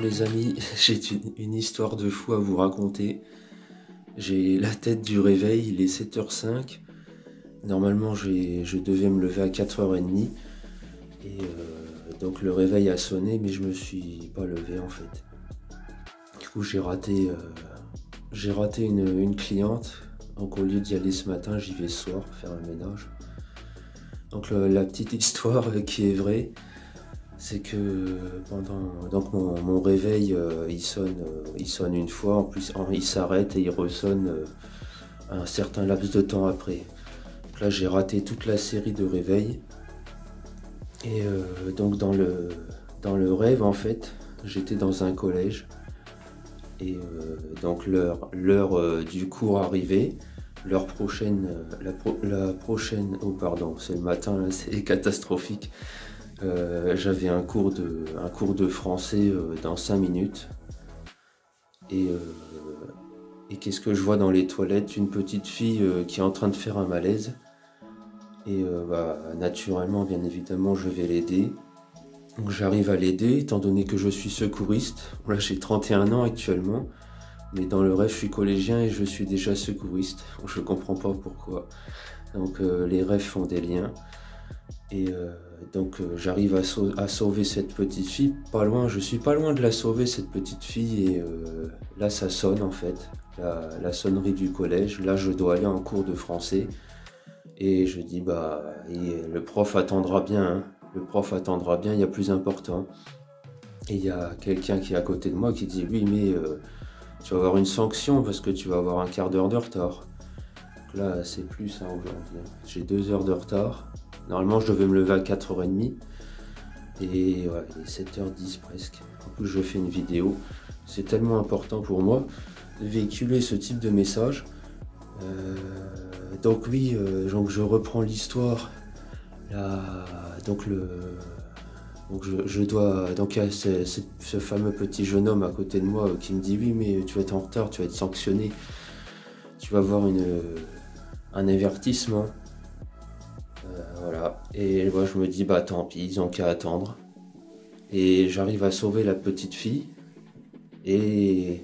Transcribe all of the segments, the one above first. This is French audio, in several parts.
les amis, j'ai une histoire de fou à vous raconter. J'ai la tête du réveil, il est 7h05. Normalement, je devais me lever à 4h30. Donc le réveil a sonné, mais je me suis pas levé en fait. Du coup, j'ai raté une cliente. Donc au lieu d'y aller ce matin, j'y vais ce soir faire le ménage. Donc la petite histoire qui est vraie, c'est que donc mon réveil il sonne une fois, en plus il s'arrête et il ressonne un certain laps de temps après. Donc là j'ai raté toute la série de réveils et donc dans le rêve en fait j'étais dans un collège et donc l'heure du cours arrivait. L'heure prochaine, la prochaine, oh pardon, c'est le matin, là, c'est catastrophique. J'avais un cours de français dans 5 minutes. Et qu'est-ce que je vois dans les toilettes? Une petite fille qui est en train de faire un malaise. Et naturellement, bien évidemment, je vais l'aider. Donc j'arrive à l'aider, étant donné que je suis secouriste. Là, j'ai 31 ans actuellement. Mais dans le rêve, je suis collégien et je suis déjà secouriste. Je comprends pas pourquoi. Donc les rêves font des liens. Et j'arrive à sauver cette petite fille. Pas loin, je suis pas loin de la sauver, cette petite fille. Et là, ça sonne en fait. La sonnerie du collège. Là, je dois aller en cours de français. Et je dis, le prof attendra bien. Hein. Le prof attendra bien, il y a plus important. Et il y a quelqu'un qui est à côté de moi qui dit, oui, mais... tu vas avoir une sanction parce que tu vas avoir un quart d'heure de retard. Donc là, c'est plus aujourd'hui. J'ai 2 heures de retard. Normalement, je devais me lever à 4h30. Et ouais, il est 7h10 presque. En plus, je fais une vidéo. C'est tellement important pour moi de véhiculer ce type de message. Donc oui, donc je reprends l'histoire. Donc je dois. Donc il y a ce fameux petit jeune homme à côté de moi qui me dit oui mais tu vas être en retard, tu vas être sanctionné, tu vas avoir un avertissement. Voilà. Et moi je me dis tant pis, ils ont qu'à attendre. Et j'arrive à sauver la petite fille. Et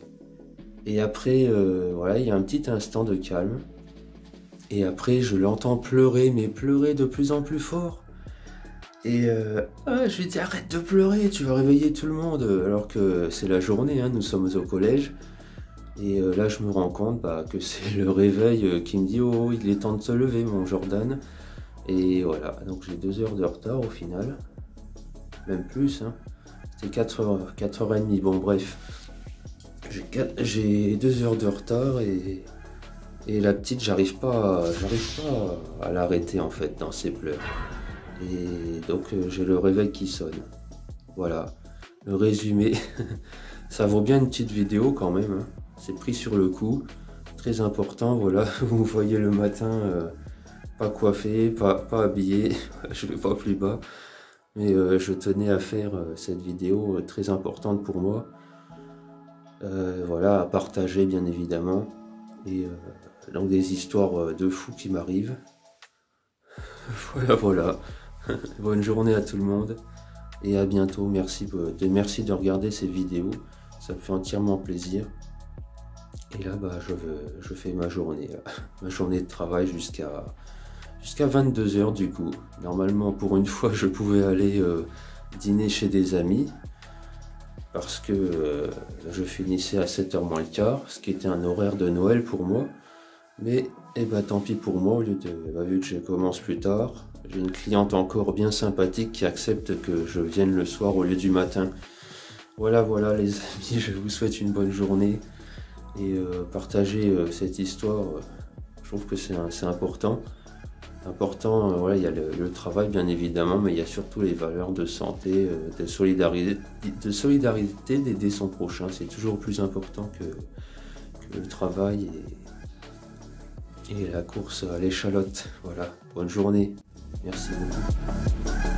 après, voilà, il y a un petit instant de calme. Et après je l'entends pleurer, mais pleurer de plus en plus fort. Et je lui dis arrête de pleurer, tu vas réveiller tout le monde, alors que c'est la journée, hein, nous sommes au collège. Et là je me rends compte que c'est le réveil qui me dit oh il est temps de se lever mon Jordan. Et voilà, donc j'ai 2 heures de retard au final, même plus, hein. C'était 4h30, bon bref. J'ai 2 heures de retard et la petite j'arrive pas à l'arrêter en fait dans ses pleurs. Et donc j'ai le réveil qui sonne. Voilà, le résumé. Ça vaut bien une petite vidéo quand même, hein. C'est pris sur le coup, très important. Voilà, vous me voyez le matin, pas coiffé, pas habillé, je vais pas plus bas. Mais je tenais à faire cette vidéo très importante pour moi. Voilà, à partager bien évidemment. Et donc des histoires de fous qui m'arrivent. Voilà. Bonne journée à tout le monde et à bientôt. Merci de regarder ces vidéos, ça me fait entièrement plaisir. Et là je fais ma journée de travail jusqu'à 22h du coup. Normalement pour une fois je pouvais aller dîner chez des amis parce que je finissais à 7h moins le quart, ce qui était un horaire de Noël pour moi. Mais tant pis pour moi, vu que je commence plus tard, j'ai une cliente encore bien sympathique qui accepte que je vienne le soir au lieu du matin. Voilà les amis, je vous souhaite une bonne journée et partagez cette histoire, je trouve que c'est important. Voilà, il y a le travail bien évidemment, mais il y a surtout les valeurs de santé, de solidarité, d'aider son prochain. C'est toujours plus important que le travail et la course à l'échalote. Voilà, bonne journée. Merci beaucoup.